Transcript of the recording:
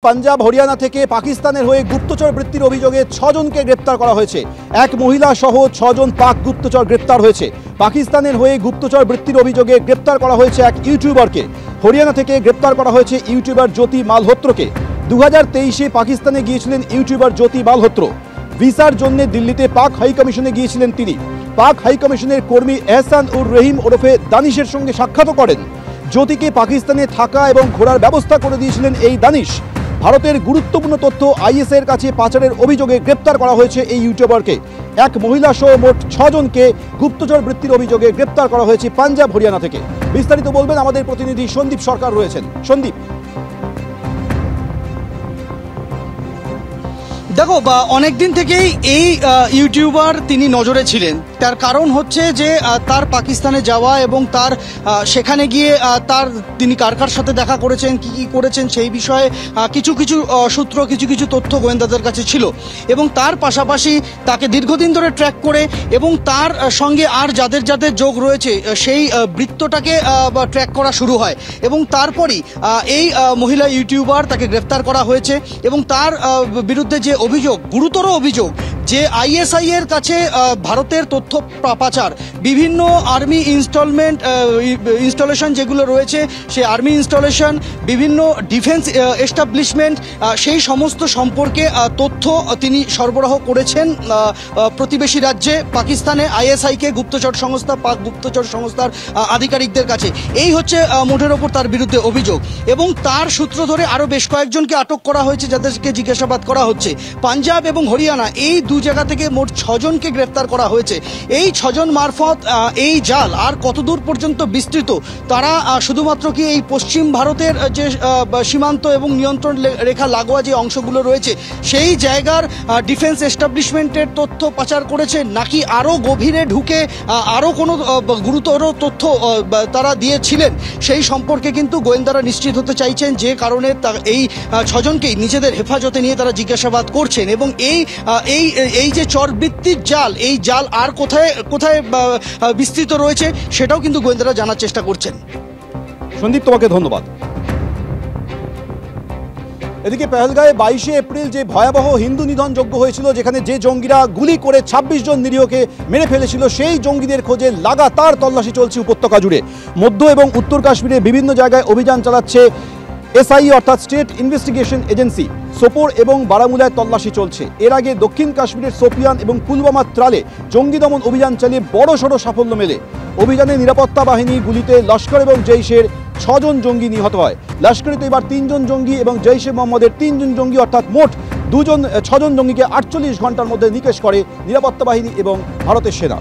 পাঞ্জাব হরিয়ানা থেকে পাকিস্তানের হয়ে গুপ্তচর বৃত্তির অভিযোগে 6 জনকে গ্রেপ্তার করা হয়েছে। এক মহিলা সহ 6 জন পাক গুপ্তচর গ্রেপ্তার হয়েছে। পাকিস্তানের হয়ে গুপ্তচর বৃত্তির অভিযোগে গ্রেপ্তার করা হয়েছে এক ইউটিউবারকে। হরিয়ানা থেকে গ্রেপ্তার করা হয়েছে ইউটিউবার জ্যোতি মালহোত্রকে। 2023-এ পাকিস্তানে গিয়েছিলেন ইউটিউবার জ্যোতি মালহোত্র। ভিসার জন্য দিল্লিতে পাক হাই কমিশনে গিয়েছিলেন তিনি। পাক হাই কমিশনের কর্মী এহসান উর রহিম ওরফে দানিশের সঙ্গে সাক্ষাৎ করেন। জ্যোতিকে পাকিস্তানে থাকা এবং ঘোরার ব্যবস্থা করে দিয়েছিলেন এই দানিশ। ভারতের গুরুত্বপূর্ণ তথ্য আইএসের কাছে পাচারের অভিযোগে গ্রেপ্তার করা হয়েছে এই ইউটিউবারকে। এক মহিলা সহ মোট 6 জনকে গুপ্তচর বৃত্তির অভিযোগে গ্রেপ্তার করা হয়েছে পাঞ্জাব হরিয়ানা থেকে। বিস্তারিত বলবেন আমাদের প্রতিনিধি সন্দীপ সরকার রয়েছেন। সন্দীপ, দেখো অনেকদিন থেকেই এই ইউটিউবার তিনি নজরে ছিলেন। তার কারণ হচ্ছে যে তার পাকিস্তানে যাওয়া এবং তার সেখানে গিয়ে তিনি কার কার সাথে দেখা করেছেন, কি করেছেন সেই বিষয়ে কিছু সূত্র কিছু তথ্য গোয়েন্দাদের কাছে ছিল। এবং তার পাশাপাশি তাকে দীর্ঘদিন ধরে ট্র্যাক করে এবং তার সঙ্গে আর যাদের যোগ রয়েছে সেই বৃত্তটাকে ট্র্যাক করা শুরু হয়। এবং তারপরই এই মহিলা ইউটিউবার তাকে গ্রেফতার করা হয়েছে এবং তার বিরুদ্ধে যে অভিযোগ, গুরুতর অভিযোগ যে আইএসআই এর কাছে ভারতের তথ্য পাচার, বিভিন্ন আর্মি ইনস্টলেশন যেগুলো রয়েছে সেই আর্মি ইনস্টলেশন, বিভিন্ন ডিফেন্স এস্টাবলিশমেন্ট, সেই সমস্ত সম্পর্কে তথ্য তিনি সরবরাহ করেছেন প্রতিবেশী রাজ্যে পাকিস্তানে আইএসআইকে, গুপ্তচর সংস্থা, পাক গুপ্তচর সংস্থার আধিকারিকদের কাছে। এই হচ্ছে মোটের ওপর তার বিরুদ্ধে অভিযোগ। এবং তার সূত্র ধরে আরও বেশ কয়েকজনকে আটক করা হয়েছে, যাদেরকে জিজ্ঞাসাবাদ করা হচ্ছে। পাঞ্জাব এবং হরিয়ানা এই দু জায়গা থেকে মোট 6 জনকে গ্রেফতার করা হয়েছে। এই 6 জন মারফত এই জাল আর কতদূর পর্যন্ত বিস্তৃত, তারা শুধুমাত্র কি এই পশ্চিম ভারতের যে সীমান্ত এবং নিয়ন্ত্রণ রেখা লাগোয়া যে অংশগুলো রয়েছে সেই জায়গার ডিফেন্স এস্টাবলিশমেন্টের তথ্য পাচার করেছে, নাকি আরও গভীরে ঢুকে আরও কোনো গুরুতর তথ্য তারা দিয়েছিলেন, সেই সম্পর্কে কিন্তু গোয়েন্দারা নিশ্চিত হতে চাইছেন। যে কারণে এই 6 জনকেই নিজেদের হেফাজতে নিয়ে তারা জিজ্ঞাসাবাদ করছেন। এবং এই যে চরবৃত্তির জাল, এই জাল আর কোথায় বিস্তৃত রয়েছে সেটাও কিন্তু গোয়েন্দারা জানার চেষ্টা করছেন। সন্দীপ, তোমাকে ধন্যবাদ। এদিকে পেহেলগাঁয়ে 22শে এপ্রিল যে ভয়াবহ হিন্দু নিধন যজ্ঞ হয়েছিল, যেখানে যে জঙ্গিরা গুলি করে 26 জন নিরীহকে মেরে ফেলেছিল, সেই জঙ্গিদের খোঁজে লাগাতার তল্লাশি চলছে উপত্যকা জুড়ে। মধ্য এবং উত্তর কাশ্মীরে বিভিন্ন জায়গায় অভিযান চালাচ্ছে এসআই অর্থাৎ স্টেট ইনভেস্টিগেশন এজেন্সি। সোপোর এবং বারামুলায় তল্লাশি চলছে। এর আগে দক্ষিণ কাশ্মীরের সোপিয়ান এবং পুলওয়ামার ত্রালে জঙ্গি দমন অভিযান চালিয়ে বড়সড় সাফল্য মেলে। অভিযানে নিরাপত্তা বাহিনীর গুলিতে লস্কর এবং জৈশের 6 জন জঙ্গি নিহত হয়। লস্করে তো এবার 3 জন জঙ্গি এবং জৈশে মোহাম্মদের 3 জন জঙ্গি, অর্থাৎ মোট 6 জন জঙ্গিকে 48 ঘন্টার মধ্যে নিকেশ করে নিরাপত্তা বাহিনী এবং ভারতের সেনা।